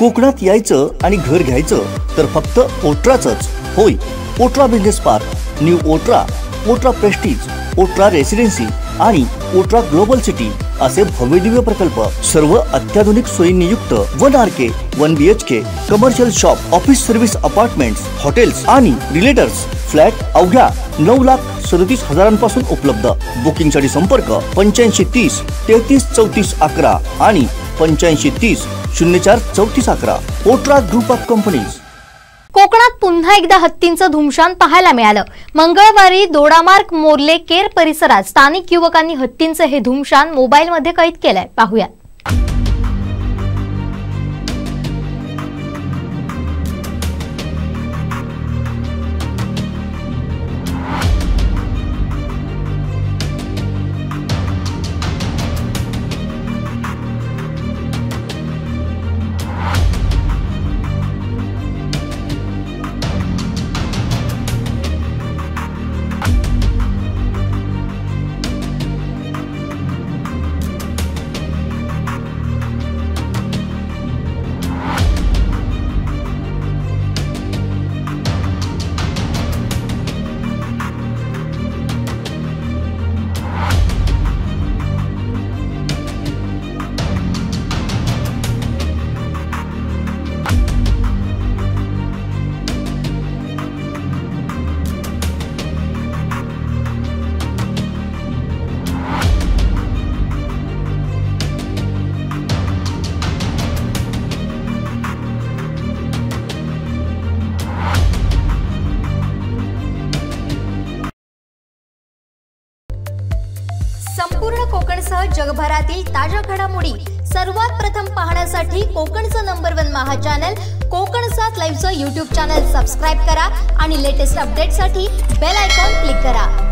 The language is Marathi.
कोकणात यायचं आणि घर घ्यायचं तर फक्त ओट्राचंच. होय, Otra Business Park, New Otra, Otra Prestige, Otra Residency आणि ओट्रा ग्लोबल सिटी असे भव्यदिव्य प्रकल्प. सर्व अत्याधुनिक सोयींनी युक्त 1 RK 1 BHK commercial shop, office service apartments, hotels आणि रिलेटर्स फ्लॅट अवघ्या 9,37,000 उपलब्ध. बुकिंगसाठी संपर्क 8530 33 34 11 आणि 8530 04 34 11. ओट्रा ग्रुप ऑफ कंपनीज. कोकणात पुन्हा एकदा हत्तींचं धुमशान पाहायला मिळालं. मंगळवारी दोडामार्ग मोर्ले केर परिसरात स्थानिक युवकांनी हत्तींचं हे धुमशान मोबाईलमध्ये कैद केलंय. पाहूया. संपूर्ण कोकणसह जगभरातील ताज्या घडामोडी सर्वात प्रथम पाहण्यासाठी कोकणचं नंबर 1 महा चॅनल कोकणसात लाईव्हचं YouTube चॅनल सबस्क्राइब करा आणि लेटेस्ट अपडेटसाठी बेल आयकॉन क्लिक करा.